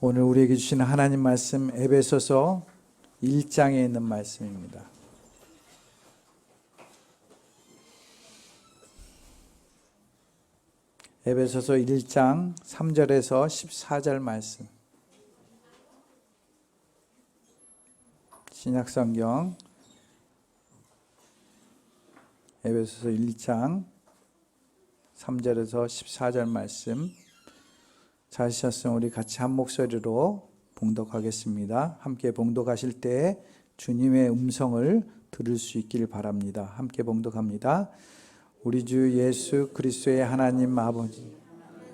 오늘 우리에게 주시는 하나님 말씀 에베소서 1장에 있는 말씀입니다. 에베소서 1장 3절에서 14절 말씀. 신약성경 에베소서 1장 3절에서 14절 말씀. 찾으셨으면 우리 같이 한 목소리로 봉독하겠습니다. 함께 봉독하실 때 주님의 음성을 들을 수 있길 바랍니다. 함께 봉독합니다. 우리 주 예수 그리스도의 하나님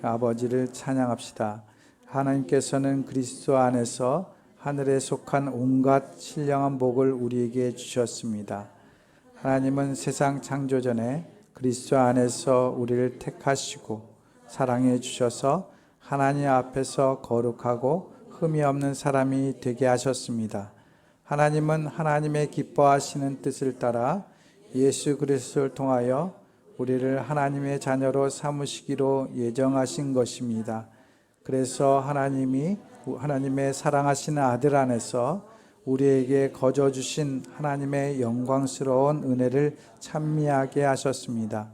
아버지를 찬양합시다. 하나님께서는 그리스도 안에서 하늘에 속한 온갖 신령한 복을 우리에게 주셨습니다. 하나님은 세상 창조 전에 그리스도 안에서 우리를 택하시고 사랑해 주셔서 하나님 앞에서 거룩하고 흠이 없는 사람이 되게 하셨습니다. 하나님은 하나님의 기뻐하시는 뜻을 따라 예수 그리스도를 통하여 우리를 하나님의 자녀로 삼으시기로 예정하신 것입니다. 그래서 하나님의 사랑하시는 아들 안에서 우리에게 거저 주신 하나님의 영광스러운 은혜를 찬미하게 하셨습니다.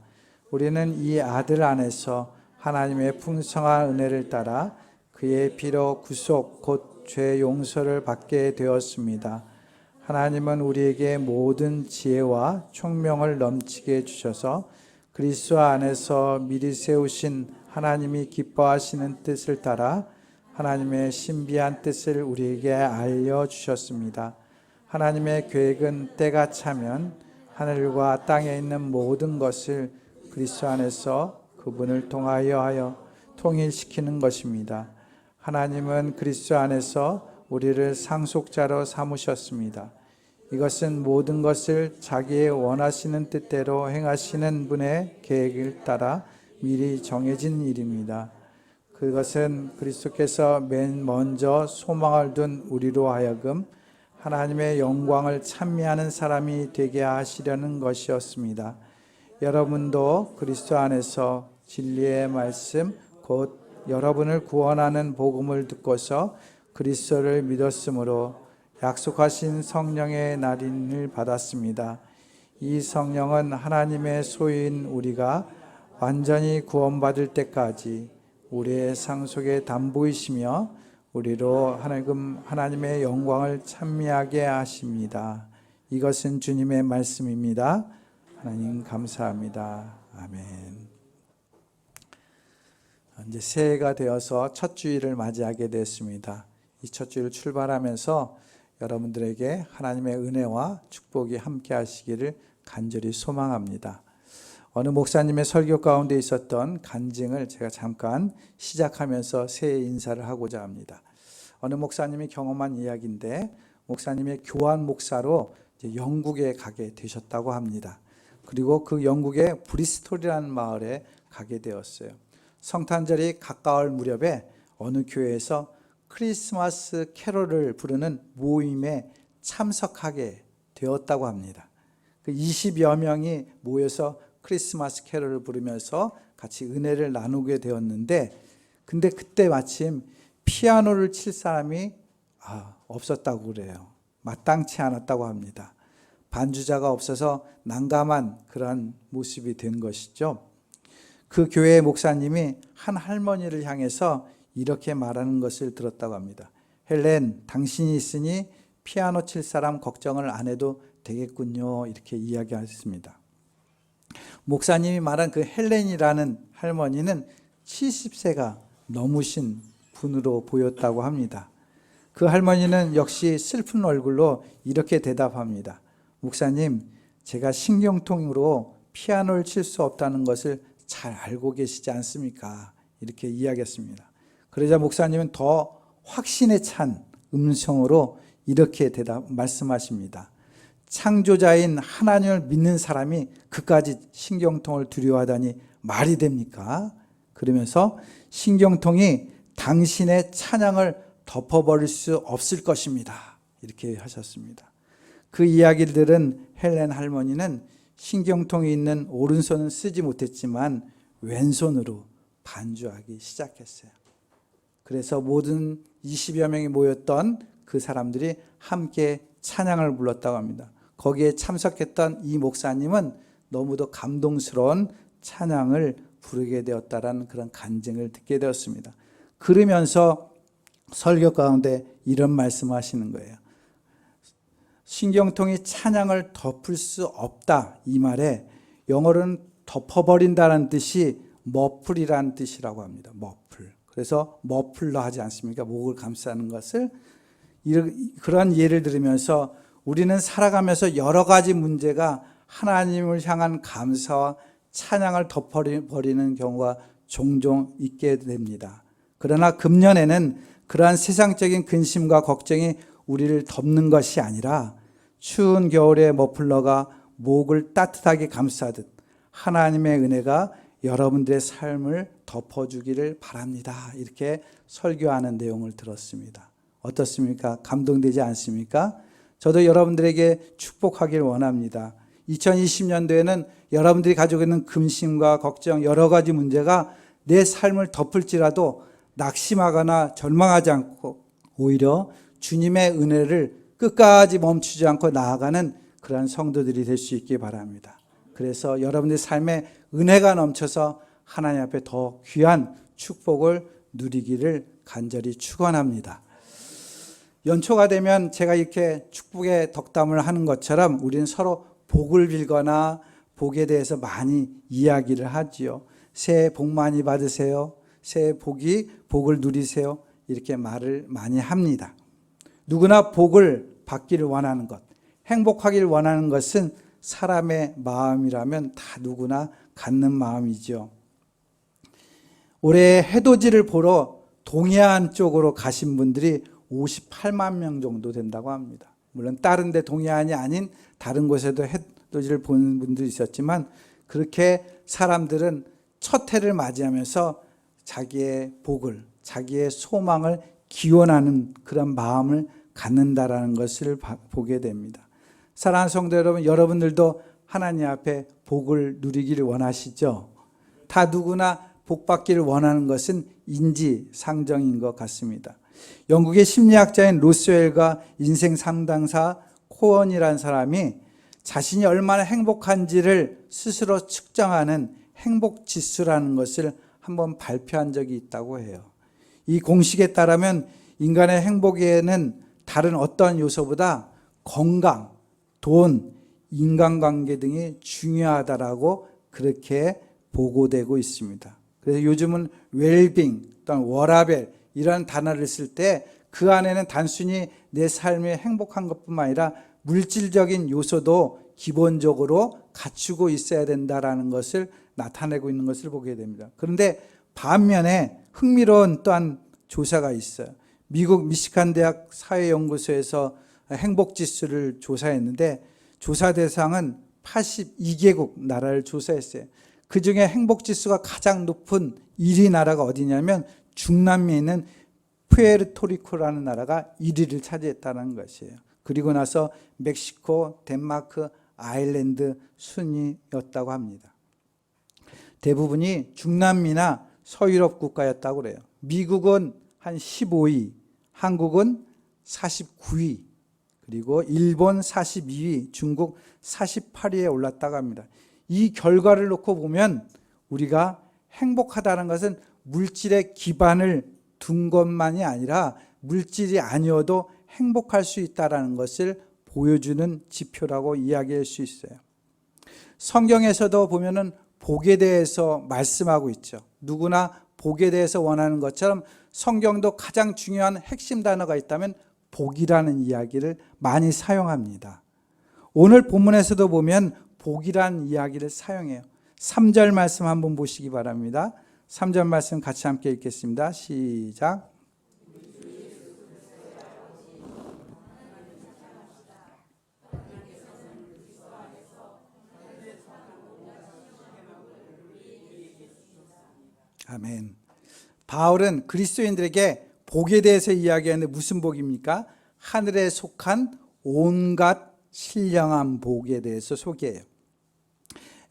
우리는 이 아들 안에서 하나님의 풍성한 은혜를 따라 그의 피로 구속 곧 죄 용서를 받게 되었습니다. 하나님은 우리에게 모든 지혜와 총명을 넘치게 해주셔서 그리스도 안에서 미리 세우신 하나님이 기뻐하시는 뜻을 따라 하나님의 신비한 뜻을 우리에게 알려주셨습니다. 하나님의 계획은 때가 차면 하늘과 땅에 있는 모든 것을 그리스도 안에서 그분을 통하여 통일시키는 것입니다. 하나님은 그리스도 안에서 우리를 상속자로 삼으셨습니다. 이것은 모든 것을 자기의 원하시는 뜻대로 행하시는 분의 계획을 따라 미리 정해진 일입니다. 그것은 그리스도께서 맨 먼저 소망을 둔 우리로 하여금 하나님의 영광을 찬미하는 사람이 되게 하시려는 것이었습니다. 여러분도 그리스도 안에서 진리의 말씀 곧 여러분을 구원하는 복음을 듣고서 그리스도를 믿었으므로 약속하신 성령의 날인을 받았습니다. 이 성령은 하나님의 소유인 우리가 완전히 구원받을 때까지 우리의 상속의 담보이시며 우리로 하나님의 영광을 찬미하게 하십니다. 이것은 주님의 말씀입니다. 하나님 감사합니다. 아멘. 이제 새해가 되어서 첫 주일을 맞이하게 됐습니다. 이 첫 주일 출발하면서 여러분들에게 하나님의 은혜와 축복이 함께 하시기를 간절히 소망합니다. 어느 목사님의 설교 가운데 있었던 간증을 제가 잠깐 시작하면서 새해 인사를 하고자 합니다. 어느 목사님이 경험한 이야기인데 목사님의 교환 목사로 이제 영국에 가게 되셨다고 합니다. 그리고 그 영국의 브리스톨이라는 마을에 가게 되었어요. 성탄절이 가까울 무렵에 어느 교회에서 크리스마스 캐롤을 부르는 모임에 참석하게 되었다고 합니다. 그 20여 명이 모여서 크리스마스 캐롤을 부르면서 같이 은혜를 나누게 되었는데, 근데 그때 마침 피아노를 칠 사람이 없었다고 그래요. 마땅치 않았다고 합니다. 반주자가 없어서 난감한 그런 모습이 된 것이죠. 그 교회의 목사님이 한 할머니를 향해서 이렇게 말하는 것을 들었다고 합니다. 헬렌, 당신이 있으니 피아노 칠 사람 걱정을 안 해도 되겠군요. 이렇게 이야기했습니다. 목사님이 말한 그 헬렌이라는 할머니는 70세가 넘으신 분으로 보였다고 합니다. 그 할머니는 역시 슬픈 얼굴로 이렇게 대답합니다. 목사님, 제가 신경통으로 피아노를 칠 수 없다는 것을 잘 알고 계시지 않습니까? 이렇게 이야기했습니다. 그러자 목사님은 더 확신에 찬 음성으로 이렇게 말씀하십니다. 창조자인 하나님을 믿는 사람이 그까지 신경통을 두려워하다니 말이 됩니까? 그러면서 신경통이 당신의 찬양을 덮어버릴 수 없을 것입니다. 이렇게 하셨습니다. 그 이야기를 들은 헬렌 할머니는 신경통이 있는 오른손은 쓰지 못했지만 왼손으로 반주하기 시작했어요. 그래서 모든 20여 명이 모였던 그 사람들이 함께 찬양을 불렀다고 합니다. 거기에 참석했던 이 목사님은 너무도 감동스러운 찬양을 부르게 되었다라는 그런 간증을 듣게 되었습니다. 그러면서 설교 가운데 이런 말씀하시는 거예요. 신경통이 찬양을 덮을 수 없다, 이 말에 영어로는 덮어버린다는 뜻이 머플이라는 뜻이라고 합니다. 머플. 그래서 머플러 하지 않습니까? 목을 감싸는 것을. 그런 예를 들으면서 우리는 살아가면서 여러 가지 문제가 하나님을 향한 감사와 찬양을 덮어버리는 경우가 종종 있게 됩니다. 그러나 금년에는 그러한 세상적인 근심과 걱정이 우리를 덮는 것이 아니라 추운 겨울에 머플러가 목을 따뜻하게 감싸듯 하나님의 은혜가 여러분들의 삶을 덮어주기를 바랍니다. 이렇게 설교하는 내용을 들었습니다. 어떻습니까? 감동되지 않습니까? 저도 여러분들에게 축복하길 원합니다. 2020년도에는 여러분들이 가지고 있는 근심과 걱정, 여러 가지 문제가 내 삶을 덮을지라도 낙심하거나 절망하지 않고 오히려 주님의 은혜를 끝까지 멈추지 않고 나아가는 그러한 성도들이 될 수 있기 바랍니다. 그래서 여러분의 삶에 은혜가 넘쳐서 하나님 앞에 더 귀한 축복을 누리기를 간절히 축원합니다. 연초가 되면 제가 이렇게 축복의 덕담을 하는 것처럼 우리는 서로 복을 빌거나 복에 대해서 많이 이야기를 하지요. 새해 복 많이 받으세요. 새해 복을 누리세요. 이렇게 말을 많이 합니다. 누구나 복을 받기를 원하는 것, 행복하기를 원하는 것은 사람의 마음이라면 다 누구나 갖는 마음이죠. 올해 해돋이를 보러 동해안 쪽으로 가신 분들이 58만 명 정도 된다고 합니다. 물론 다른 데 동해안이 아닌 다른 곳에도 해돋이를 보는 분들이 있었지만 그렇게 사람들은 첫 해를 맞이하면서 자기의 복을, 자기의 소망을 기원하는 그런 마음을 갖는다라는 것을 보게 됩니다. 사랑하는 성도 여러분, 여러분들도 하나님 앞에 복을 누리기를 원하시죠? 다 누구나 복 받기를 원하는 것은 인지상정인 것 같습니다. 영국의 심리학자인 로스웰과 인생 상담사 코언이라는 사람이 자신이 얼마나 행복한지를 스스로 측정하는 행복지수라는 것을 한번 발표한 적이 있다고 해요. 이 공식에 따르면 인간의 행복에는 다른 어떤 요소보다 건강, 돈, 인간관계 등이 중요하다라고 그렇게 보고되고 있습니다. 그래서 요즘은 웰빙 또는 워라벨 이런 단어를 쓸 때 그 안에는 단순히 내 삶이 행복한 것뿐만 아니라 물질적인 요소도 기본적으로 갖추고 있어야 된다라는 것을 나타내고 있는 것을 보게 됩니다. 그런데 반면에 흥미로운 또한 조사가 있어요. 미국 미시간 대학 사회연구소에서 행복지수를 조사했는데 조사 대상은 82개국 나라를 조사했어요. 그중에 행복지수가 가장 높은 1위 나라가 어디냐면 중남미에 있는 푸에르토리코라는 나라가 1위를 차지했다는 것이에요. 그리고 나서 멕시코, 덴마크, 아일랜드 순이었다고 합니다. 대부분이 중남미나 서유럽 국가였다고 그래요. 미국은 한 15위, 한국은 49위, 그리고 일본 42위, 중국 48위에 올랐다고 합니다. 이 결과를 놓고 보면 우리가 행복하다는 것은 물질의 기반을 둔 것만이 아니라 물질이 아니어도 행복할 수 있다는 것을 보여주는 지표라고 이야기할 수 있어요. 성경에서도 보면은 복에 대해서 말씀하고 있죠. 누구나 복에 대해서 원하는 것처럼 성경도 가장 중요한 핵심 단어가 있다면 복이라는 이야기를 많이 사용합니다. 오늘 본문에서도 보면 복이라는 이야기를 사용해요. 3절 말씀 한번 보시기 바랍니다. 3절 말씀 같이 함께 읽겠습니다. 시작. 아멘. 바울은 그리스도인들에게 복에 대해서 이야기하는데 무슨 복입니까? 하늘에 속한 온갖 신령한 복에 대해서 소개해요.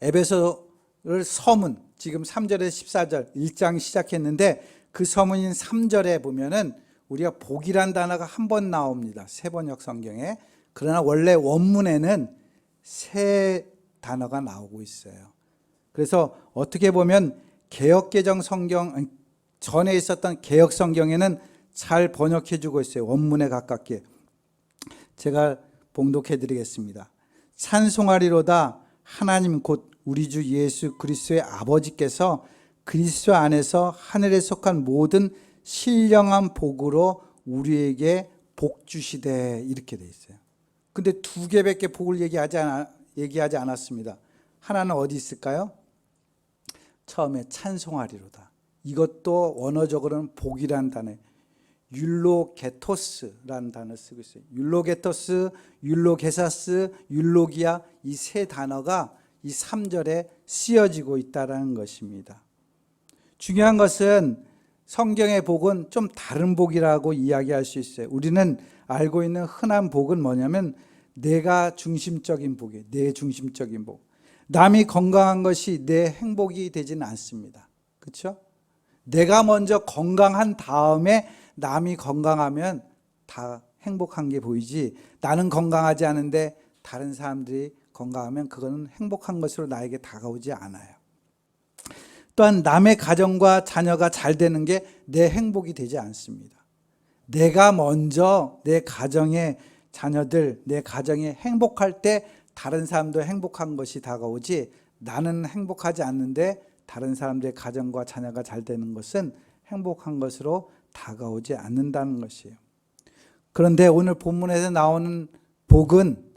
에베소를 서문, 지금 3절에서 14절 1장 시작했는데 그 서문인 3절에 보면은 우리가 복이란 단어가 한 번 나옵니다. 세번역 성경에. 그러나 원래 원문에는 세 단어가 나오고 있어요. 그래서 어떻게 보면 개역개정 성경 전에 있었던 개역 성경에는 잘 번역해 주고 있어요. 원문에 가깝게. 제가 봉독해 드리겠습니다. 찬송하리로다 하나님 곧 우리 주 예수 그리스도의 아버지께서 그리스도 안에서 하늘에 속한 모든 신령한 복으로 우리에게 복 주시되, 이렇게 돼 있어요. 근데 두 개밖에 복을 얘기하지 않았습니다. 하나는 어디 있을까요? 처음에 찬송하리로다. 이것도 원어적으로는 복이라는 단어, 율로게토스라는 단어를 쓰고 있어요. 율로게토스, 율로게사스, 율로기아, 이 세 단어가 이 3절에 쓰여지고 있다는 것입니다. 중요한 것은 성경의 복은 좀 다른 복이라고 이야기할 수 있어요. 우리는 알고 있는 흔한 복은 뭐냐면 내가 중심적인 복이에요. 내 중심적인 복. 남이 건강한 것이 내 행복이 되지는 않습니다. 그렇죠? 내가 먼저 건강한 다음에 남이 건강하면 다 행복한 게 보이지, 나는 건강하지 않은데 다른 사람들이 건강하면 그거는 행복한 것으로 나에게 다가오지 않아요. 또한 남의 가정과 자녀가 잘 되는 게 내 행복이 되지 않습니다. 내가 먼저 내 가정의 자녀들, 내 가정이 행복할 때 다른 사람도 행복한 것이 다가오지, 나는 행복하지 않는데 다른 사람들의 가정과 자녀가 잘 되는 것은 행복한 것으로 다가오지 않는다는 것이에요. 그런데 오늘 본문에서 나오는 복은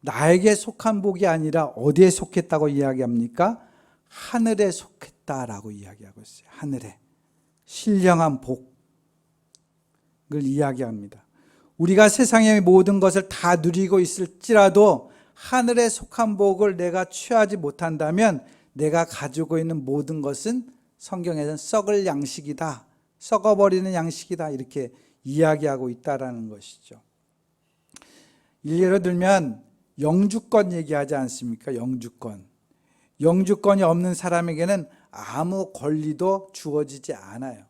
나에게 속한 복이 아니라 어디에 속했다고 이야기합니까? 하늘에 속했다라고 이야기하고 있어요. 하늘에. 신령한 복을 이야기합니다. 우리가 세상의 모든 것을 다 누리고 있을지라도 하늘에 속한 복을 내가 취하지 못한다면 내가 가지고 있는 모든 것은 성경에서는 썩을 양식이다, 썩어버리는 양식이다, 이렇게 이야기하고 있다라는 것이죠. 예를 들면 영주권 얘기하지 않습니까? 영주권이 없는 사람에게는 아무 권리도 주어지지 않아요.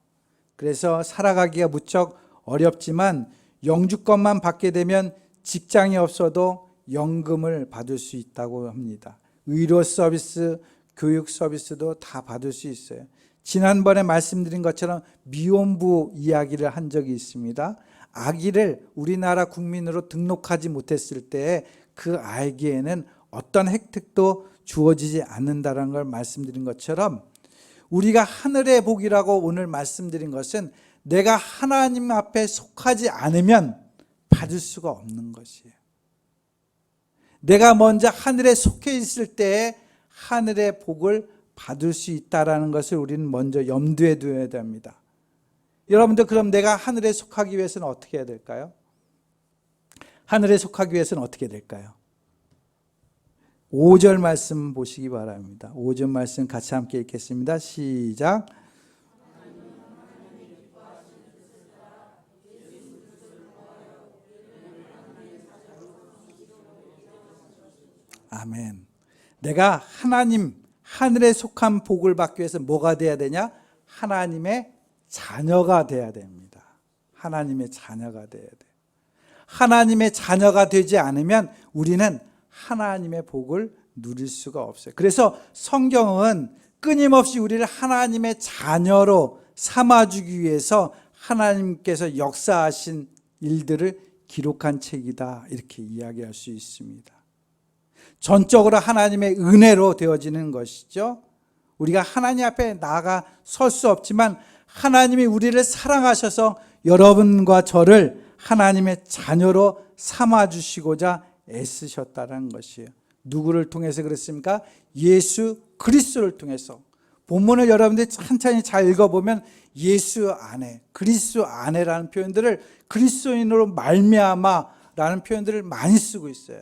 그래서 살아가기가 무척 어렵지만 영주권만 받게 되면 직장이 없어도 연금을 받을 수 있다고 합니다. 의료 서비스, 교육 서비스도 다 받을 수 있어요. 지난번에 말씀드린 것처럼 미혼부 이야기를 한 적이 있습니다. 아기를 우리나라 국민으로 등록하지 못했을 때 그 아기에는 어떤 혜택도 주어지지 않는다는 걸 말씀드린 것처럼 우리가 하늘의 복이라고 오늘 말씀드린 것은 내가 하나님 앞에 속하지 않으면 받을 수가 없는 것이에요. 내가 먼저 하늘에 속해 있을 때에 하늘의 복을 받을 수 있다는 것을 우리는 먼저 염두에 두어야 됩니다. 여러분들, 그럼 내가 하늘에 속하기 위해서는 어떻게 해야 될까요? 하늘에 속하기 위해서는 어떻게 될까요? 5절 말씀 보시기 바랍니다. 5절 말씀 같이 함께 읽겠습니다. 시작. 아멘. 내가 하늘에 속한 복을 받기 위해서 뭐가 돼야 되냐? 하나님의 자녀가 돼야 됩니다. 하나님의 자녀가 돼야 돼. 하나님의 자녀가 되지 않으면 우리는 하나님의 복을 누릴 수가 없어요. 그래서 성경은 끊임없이 우리를 하나님의 자녀로 삼아주기 위해서 하나님께서 역사하신 일들을 기록한 책이다, 이렇게 이야기할 수 있습니다. 전적으로 하나님의 은혜로 되어지는 것이죠. 우리가 하나님 앞에 나아가 설 수 없지만 하나님이 우리를 사랑하셔서 여러분과 저를 하나님의 자녀로 삼아주시고자 애쓰셨다는 것이에요. 누구를 통해서 그랬습니까? 예수 그리스도를 통해서. 본문을 여러분들이 천천히 잘 읽어보면 예수 안에, 그리스도 안에라는 표현들을, 그리스도인으로 말미암아라는 표현들을 많이 쓰고 있어요.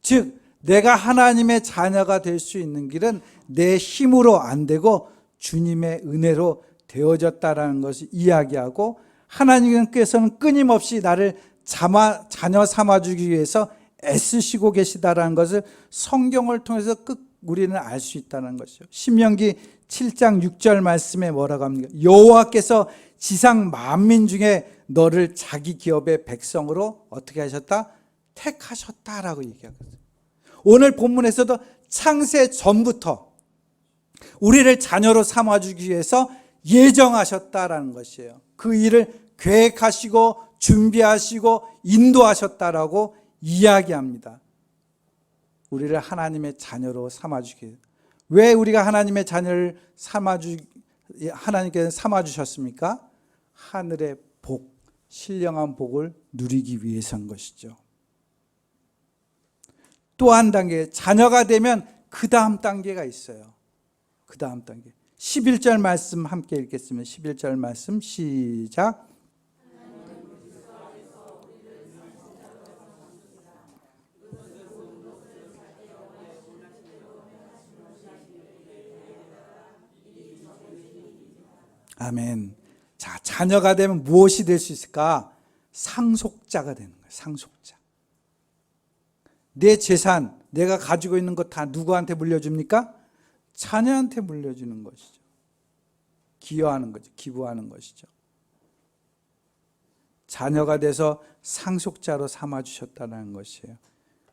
즉 내가 하나님의 자녀가 될 수 있는 길은 내 힘으로 안 되고 주님의 은혜로 되어졌다라는 것을 이야기하고, 하나님께서는 끊임없이 나를 자녀 삼아주기 위해서 애쓰시고 계시다라는 것을 성경을 통해서 우리는 알 수 있다는 것이죠. 신명기 7장 6절 말씀에 뭐라고 합니까? 여호와께서 지상 만민 중에 너를 자기 기업의 백성으로 어떻게 하셨다? 택하셨다라고 얘기하거든요. 오늘 본문에서도 창세 전부터 우리를 자녀로 삼아주기 위해서 예정하셨다라는 것이에요. 그 일을 계획하시고 준비하시고 인도하셨다라고 이야기합니다. 우리를 하나님의 자녀로 삼아주기 위해서. 왜 우리가 하나님의 자녀를 하나님께서 삼아주셨습니까? 하늘의 복, 신령한 복을 누리기 위해서인 것이죠. 또 한 단계, 자녀가 되면 그 다음 단계가 있어요. 그 다음 단계. 11절 말씀 함께 읽겠습니다. 11절 말씀 시작. 아멘. 자, 자녀가 되면 무엇이 될 수 있을까? 상속자가 되는 거예요. 상속자. 내 재산, 내가 가지고 있는 것 다 누구한테 물려줍니까? 자녀한테 물려주는 것이죠. 기여하는 거죠. 기부하는 것이죠. 자녀가 돼서 상속자로 삼아주셨다는 것이에요.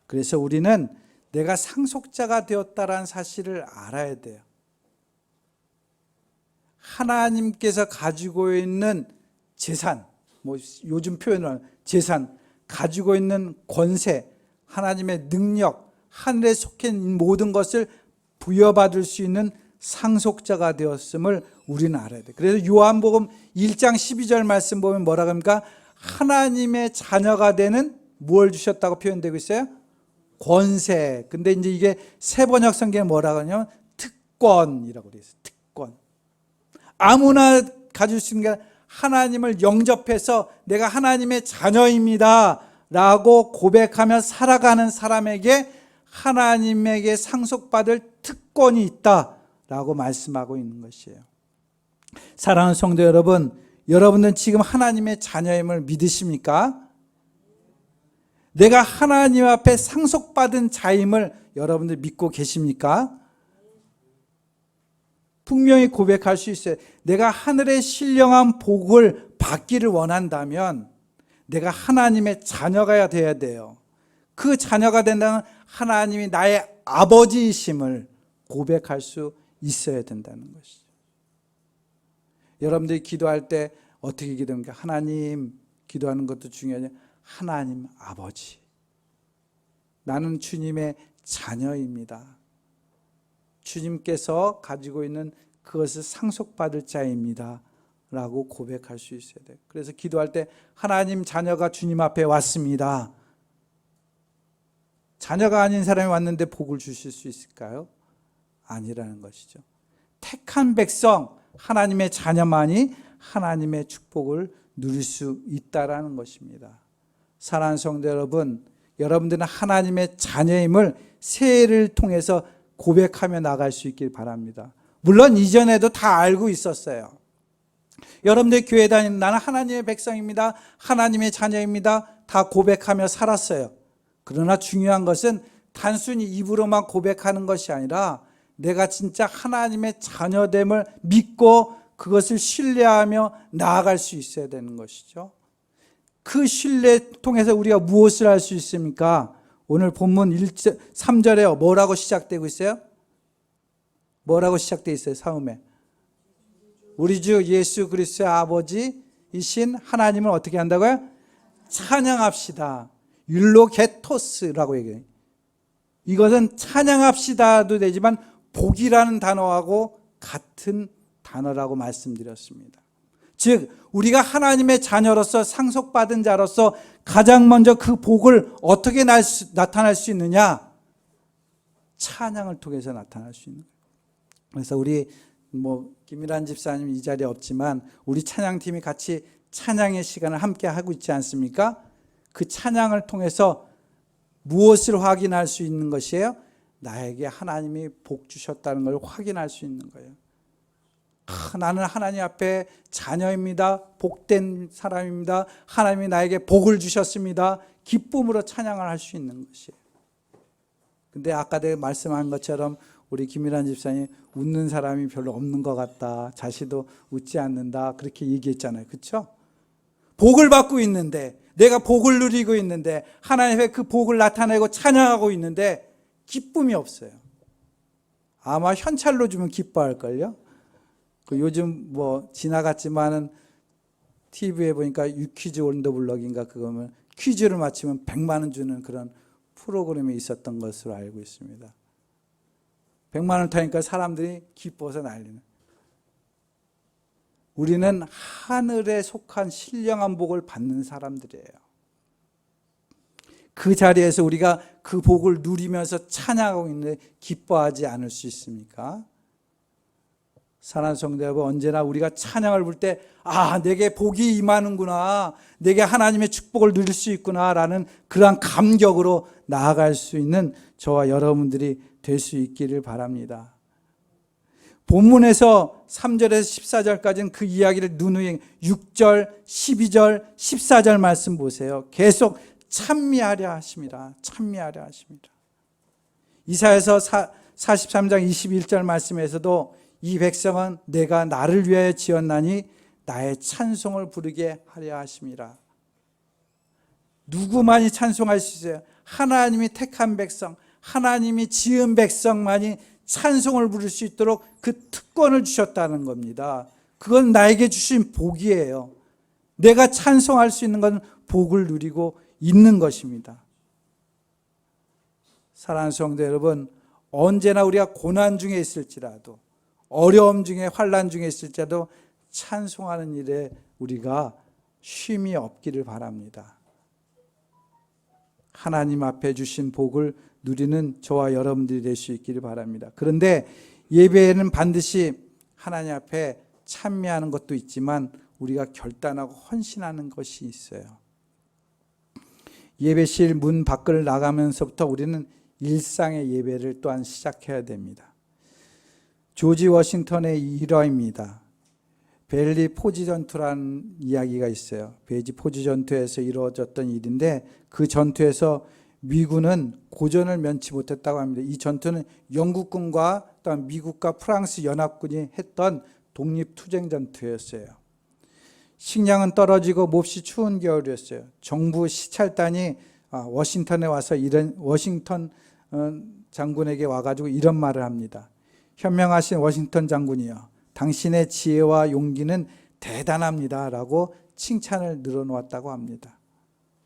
그래서 우리는 내가 상속자가 되었다는 사실을 알아야 돼요. 하나님께서 가지고 있는 재산, 뭐 요즘 표현으로 재산, 가지고 있는 권세, 하나님의 능력, 하늘에 속해 있는 모든 것을 부여받을 수 있는 상속자가 되었음을 우리는 알아야 돼요. 그래서 요한복음 1장 12절 말씀 보면 뭐라고 합니까? 하나님의 자녀가 되는 뭘 주셨다고 표현되고 있어요? 권세. 근데 이제 이게 세번역 성경에 뭐라고 하냐면 특권이라고 되어 있어요. 특권. 아무나 가질 수 있는 게 하나님을 영접해서 내가 하나님의 자녀입니다 라고 고백하며 살아가는 사람에게 하나님에게 상속받을 특권이 있다라고 말씀하고 있는 것이에요. 사랑하는 성도 여러분, 여러분은 지금 하나님의 자녀임을 믿으십니까? 내가 하나님 앞에 상속받은 자임을 여러분들 믿고 계십니까? 분명히 고백할 수 있어요. 내가 하늘의 신령한 복을 받기를 원한다면 내가 하나님의 자녀가 되어야 돼요. 그 자녀가 된다면 하나님이 나의 아버지이심을 고백할 수 있어야 된다는 것이죠. 여러분들이 기도할 때 어떻게 기도합니까? 하나님, 기도하는 것도 중요하죠. 하나님 아버지, 나는 주님의 자녀입니다. 주님께서 가지고 있는 그것을 상속받을 자입니다 라고 고백할 수 있어야 돼요. 그래서 기도할 때 하나님 자녀가 주님 앞에 왔습니다. 자녀가 아닌 사람이 왔는데 복을 주실 수 있을까요? 아니라는 것이죠. 택한 백성, 하나님의 자녀만이 하나님의 축복을 누릴 수 있다라는 것입니다. 사랑하는 성도 여러분, 여러분들은 하나님의 자녀임을 새해를 통해서 고백하며 나갈 수 있길 바랍니다. 물론 이전에도 다 알고 있었어요. 여러분들 교회 다니는 나는 하나님의 백성입니다. 하나님의 자녀입니다. 다 고백하며 살았어요. 그러나 중요한 것은 단순히 입으로만 고백하는 것이 아니라 내가 진짜 하나님의 자녀됨을 믿고 그것을 신뢰하며 나아갈 수 있어야 되는 것이죠. 그 신뢰 통해서 우리가 무엇을 할 수 있습니까? 오늘 본문 3절에 뭐라고 시작되고 있어요? 뭐라고 시작되어 있어요? 처음에 우리 주 예수 그리스도의 아버지이신 하나님을 어떻게 한다고요? 찬양합시다. 율로게토스라고 얘기해요. 이것은 찬양합시다도 되지만 복이라는 단어하고 같은 단어라고 말씀드렸습니다. 즉 우리가 하나님의 자녀로서 상속받은 자로서 가장 먼저 그 복을 어떻게 나타날 수 있느냐? 찬양을 통해서 나타날 수 있는 거예요. 그래서 우리 김일환 집사님 이 자리에 없지만 우리 찬양팀이 같이 찬양의 시간을 함께 하고 있지 않습니까? 그 찬양을 통해서 무엇을 확인할 수 있는 것이에요? 나에게 하나님이 복 주셨다는 걸 확인할 수 있는 거예요. 나는 하나님 앞에 자녀입니다. 복된 사람입니다. 하나님이 나에게 복을 주셨습니다. 기쁨으로 찬양을 할 수 있는 것이에요. 근데 아까 내가 말씀한 것처럼 우리 김일환 집사님 웃는 사람이 별로 없는 것 같다. 자신도 웃지 않는다. 그렇게 얘기했잖아요. 그렇죠? 복을 받고 있는데, 내가 복을 누리고 있는데, 하나님의 그 복을 나타내고 찬양하고 있는데 기쁨이 없어요. 아마 현찰로 주면 기뻐할걸요? 그 요즘 뭐 지나갔지만은 TV에 보니까 유퀴즈 온 더 블럭인가 그거면 퀴즈를 맞히면 100만 원 주는 그런 프로그램이 있었던 것으로 알고 있습니다. 100만 원 타니까 사람들이 기뻐서 난리는. 우리는 하늘에 속한 신령한 복을 받는 사람들이에요. 그 자리에서 우리가 그 복을 누리면서 찬양하고 있는데 기뻐하지 않을 수 있습니까? 사랑하는 성도 여러분, 언제나 우리가 찬양을 부를 때 내게 복이 임하는구나, 내게 하나님의 축복을 누릴 수 있구나 라는 그러한 감격으로 나아갈 수 있는 저와 여러분들이 될 수 있기를 바랍니다. 본문에서 3절에서 14절까지는 그 이야기를 누누이 6절, 12절, 14절 말씀 보세요. 계속 찬미하려 하십니다. 찬미하려 하십니다. 이사야서 43장 21절 말씀에서도 이 백성은 내가 나를 위하여 지었나니 나의 찬송을 부르게 하려 하심이라. 누구만이 찬송할 수 있어요? 하나님이 택한 백성, 하나님이 지은 백성만이 찬송을 부를 수 있도록 그 특권을 주셨다는 겁니다. 그건 나에게 주신 복이에요. 내가 찬송할 수 있는 건 복을 누리고 있는 것입니다. 사랑하는 성도 여러분, 언제나 우리가 고난 중에 있을지라도, 어려움 중에, 환난 중에 있을지라도 찬송하는 일에 우리가 쉼이 없기를 바랍니다. 하나님 앞에 주신 복을 누리는 저와 여러분들이 될 수 있기를 바랍니다. 그런데 예배에는 반드시 하나님 앞에 찬미하는 것도 있지만 우리가 결단하고 헌신하는 것이 있어요. 예배실 문 밖을 나가면서부터 우리는 일상의 예배를 또한 시작해야 됩니다. 조지 워싱턴의 일화입니다. 벨리 포지 전투라는 이야기가 있어요. 벨리 포지 전투에서 이루어졌던 일인데 그 전투에서 미군은 고전을 면치 못했다고 합니다. 이 전투는 영국군과 또한 미국과 프랑스 연합군이 했던 독립투쟁 전투였어요. 식량은 떨어지고 몹시 추운 겨울이었어요. 정부 시찰단이 워싱턴에 와서 워싱턴 장군에게 와가지고 이런 말을 합니다. 현명하신 워싱턴 장군이여, 당신의 지혜와 용기는 대단합니다 라고 칭찬을 늘어놓았다고 합니다.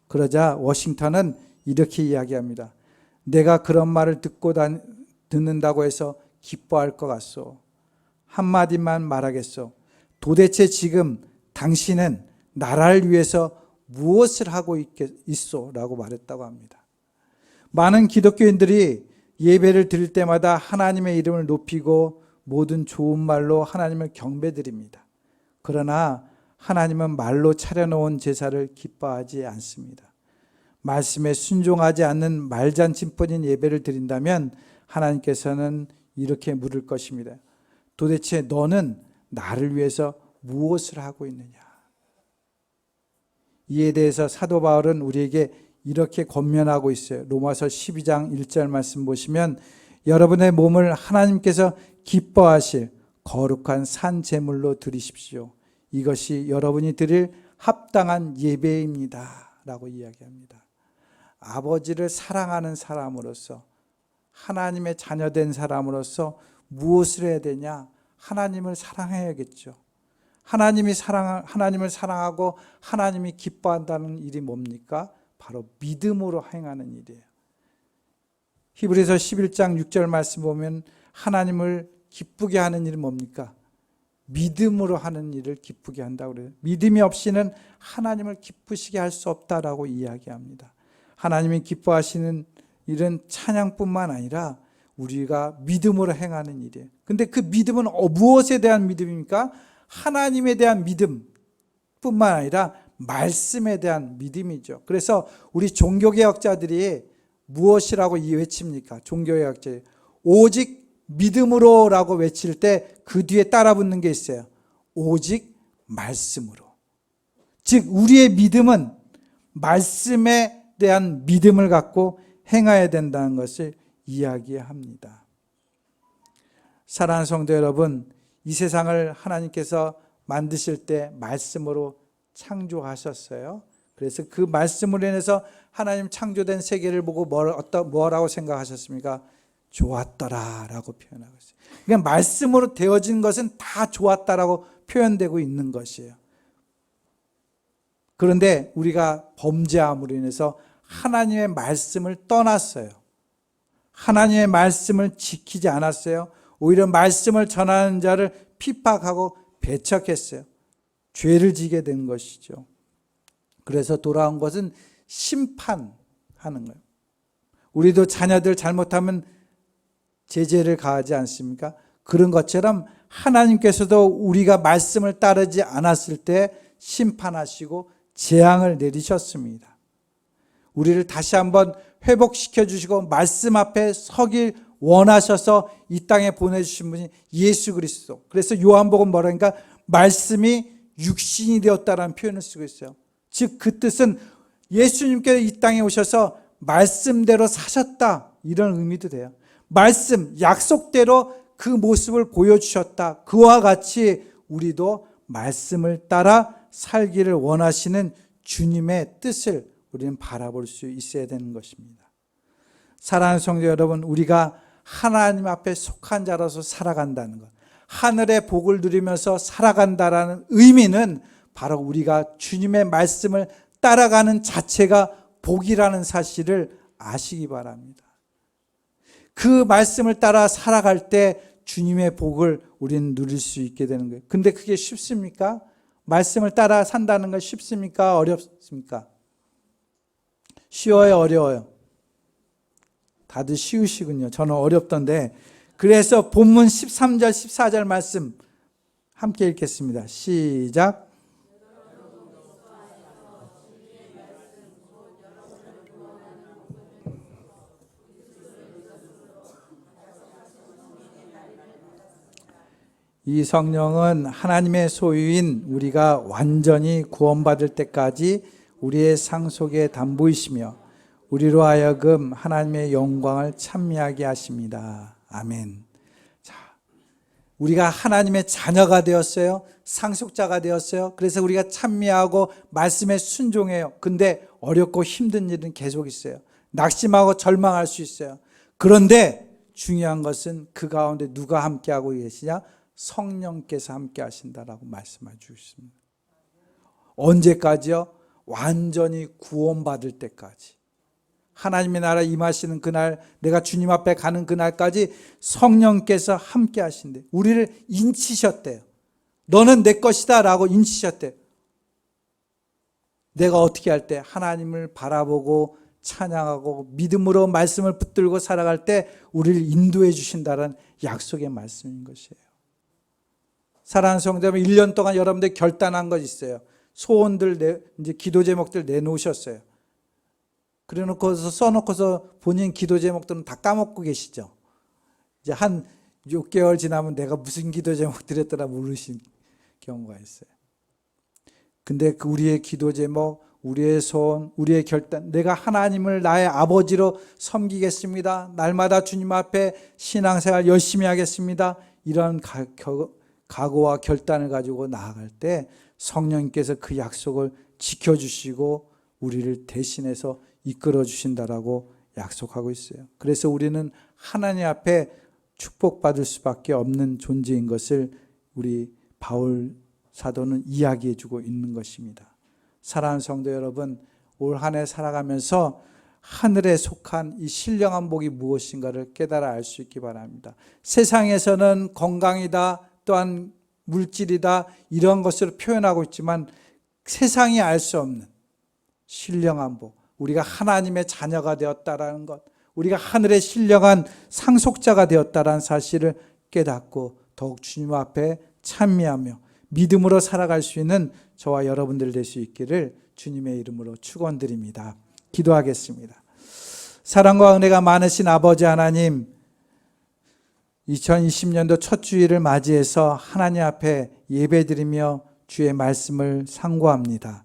그러자 워싱턴은 이렇게 이야기합니다. 내가 그런 말을 듣는다고 해서 기뻐할 것 같소. 한마디만 말하겠소. 도대체 지금 당신은 나라를 위해서 무엇을 하고 있소? 라고 말했다고 합니다. 많은 기독교인들이 예배를 드릴 때마다 하나님의 이름을 높이고 모든 좋은 말로 하나님을 경배드립니다. 그러나 하나님은 말로 차려놓은 제사를 기뻐하지 않습니다. 말씀에 순종하지 않는 말잔치뿐인 예배를 드린다면 하나님께서는 이렇게 물을 것입니다. 도대체 너는 나를 위해서 무엇을 하고 있느냐? 이에 대해서 사도 바울은 우리에게 이렇게 권면하고 있어요. 로마서 12장 1절 말씀 보시면 여러분의 몸을 하나님께서 기뻐하실 거룩한 산 제물로 드리십시오. 이것이 여러분이 드릴 합당한 예배입니다 라고 이야기합니다. 아버지를 사랑하는 사람으로서, 하나님의 자녀된 사람으로서 무엇을 해야 되냐? 하나님을 사랑해야겠죠. 하나님을 사랑하고 하나님이 기뻐한다는 일이 뭡니까? 바로 믿음으로 행하는 일이에요. 히브리서 11장 6절 말씀 보면 하나님을 기쁘게 하는 일은 뭡니까? 믿음으로 하는 일을 기쁘게 한다고 그래요. 믿음이 없이는 하나님을 기쁘시게 할 수 없다라고 이야기합니다. 하나님이 기뻐하시는 일은 찬양뿐만 아니라 우리가 믿음으로 행하는 일이에요. 근데 그 믿음은 무엇에 대한 믿음입니까? 하나님에 대한 믿음뿐만 아니라 말씀에 대한 믿음이죠. 그래서 우리 종교개혁자들이 무엇이라고 외칩니까? 종교개혁자들이 오직 믿음으로라고 외칠 때 그 뒤에 따라 붙는 게 있어요. 오직 말씀으로. 즉 우리의 믿음은 말씀에 대한 믿음을 갖고 행해야 된다는 것을 이야기합니다. 사랑하는 성도 여러분, 이 세상을 하나님께서 만드실 때 말씀으로 창조하셨어요. 그래서 그 말씀으로 인해서 하나님 창조된 세계를 보고 뭐라고 생각하셨습니까? 좋았더라라고 표현하고 있어요. 그러니까 말씀으로 되어진 것은 다 좋았다라고 표현되고 있는 것이에요. 그런데 우리가 범죄함으로 인해서 하나님의 말씀을 떠났어요. 하나님의 말씀을 지키지 않았어요. 오히려 말씀을 전하는 자를 핍박하고 배척했어요. 죄를 지게 된 것이죠. 그래서 돌아온 것은 심판하는 거예요. 우리도 자녀들 잘못하면 제재를 가하지 않습니까? 그런 것처럼 하나님께서도 우리가 말씀을 따르지 않았을 때 심판하시고 재앙을 내리셨습니다. 우리를 다시 한번 회복시켜 주시고 말씀 앞에 서길 원하셔서 이 땅에 보내주신 분이 예수 그리스도. 그래서 요한복음 뭐라니까 말씀이 육신이 되었다라는 표현을 쓰고 있어요. 즉 그 뜻은 예수님께서 이 땅에 오셔서 말씀대로 사셨다, 이런 의미도 돼요. 말씀, 약속대로 그 모습을 보여주셨다. 그와 같이 우리도 말씀을 따라 살기를 원하시는 주님의 뜻을 우리는 바라볼 수 있어야 되는 것입니다. 사랑하는 성도 여러분, 우리가 하나님 앞에 속한 자로서 살아간다는 것, 하늘의 복을 누리면서 살아간다라는 의미는 바로 우리가 주님의 말씀을 따라가는 자체가 복이라는 사실을 아시기 바랍니다. 그 말씀을 따라 살아갈 때 주님의 복을 우리는 누릴 수 있게 되는 거예요. 근데 그게 쉽습니까? 말씀을 따라 산다는 건 쉽습니까? 어렵습니까? 쉬워요? 어려워요? 다들 쉬우시군요. 저는 어렵던데. 그래서 본문 13절 14절 말씀 함께 읽겠습니다. 시작. 이 성령은 하나님의 소유인 우리가 완전히 구원받을 때까지 우리의 상속의 담보이시며 우리로 하여금 하나님의 영광을 찬미하게 하십니다. 아멘. 자, 우리가 하나님의 자녀가 되었어요. 상속자가 되었어요. 그래서 우리가 찬미하고 말씀에 순종해요. 근데 어렵고 힘든 일은 계속 있어요. 낙심하고 절망할 수 있어요. 그런데 중요한 것은 그 가운데 누가 함께하고 계시냐? 성령께서 함께 하신다라고 말씀해 주십니다. 언제까지요? 완전히 구원받을 때까지. 하나님의 나라 임하시는 그날, 내가 주님 앞에 가는 그날까지 성령께서 함께 하신대. 우리를 인치셨대요. 너는 내 것이다 라고 인치셨대요. 내가 어떻게 할 때? 하나님을 바라보고 찬양하고 믿음으로 말씀을 붙들고 살아갈 때 우리를 인도해 주신다는 약속의 말씀인 것이에요. 사랑하는 성도 여러분, 1년 동안 여러분들 결단한 것 있어요. 소원들, 이제 기도 제목들 내놓으셨어요. 그래 놓고서 써놓고서 본인 기도 제목들은 다 까먹고 계시죠. 이제 한 6개월 지나면 내가 무슨 기도 제목 드렸더라 모르신 경우가 있어요. 근데 그 우리의 기도 제목, 우리의 소원, 우리의 결단, 내가 하나님을 나의 아버지로 섬기겠습니다. 날마다 주님 앞에 신앙생활 열심히 하겠습니다. 이런 각오와 결단을 가지고 나아갈 때 성령님께서 그 약속을 지켜주시고 우리를 대신해서 이끌어 주신다라고 약속하고 있어요. 그래서 우리는 하나님 앞에 축복받을 수밖에 없는 존재인 것을 우리 바울 사도는 이야기해 주고 있는 것입니다. 사랑하는 성도 여러분, 올 한 해 살아가면서 하늘에 속한 이 신령한 복이 무엇인가를 깨달아 알 수 있기 바랍니다. 세상에서는 건강이다, 또한 물질이다, 이런 것으로 표현하고 있지만 세상이 알 수 없는 신령한 복, 우리가 하나님의 자녀가 되었다라는 것, 우리가 하늘의 신령한 상속자가 되었다라는 사실을 깨닫고 더욱 주님 앞에 찬미하며 믿음으로 살아갈 수 있는 저와 여러분들 될 수 있기를 주님의 이름으로 축원드립니다. 기도하겠습니다. 사랑과 은혜가 많으신 아버지 하나님, 2020년도 첫 주일을 맞이해서 하나님 앞에 예배드리며 주의 말씀을 상고합니다.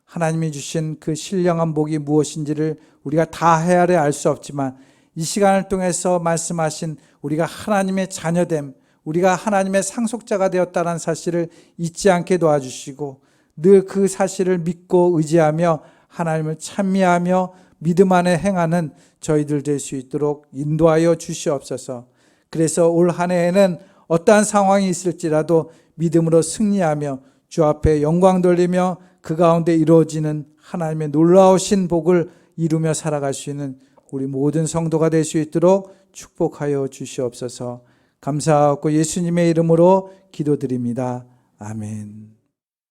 하나님이 주신 그 신령한 복이 무엇인지를 우리가 다 헤아려 알 수 없지만 이 시간을 통해서 말씀하신 우리가 하나님의 자녀됨, 우리가 하나님의 상속자가 되었다는 사실을 잊지 않게 도와주시고 늘 그 사실을 믿고 의지하며 하나님을 찬미하며 믿음 안에 행하는 저희들 될 수 있도록 인도하여 주시옵소서. 그래서 올 한 해에는 어떠한 상황이 있을지라도 믿음으로 승리하며 주 앞에 영광 돌리며 그 가운데 이루어지는 하나님의 놀라우신 복을 이루며 살아갈 수 있는 우리 모든 성도가 될 수 있도록 축복하여 주시옵소서. 감사하고 예수님의 이름으로 기도드립니다. 아멘.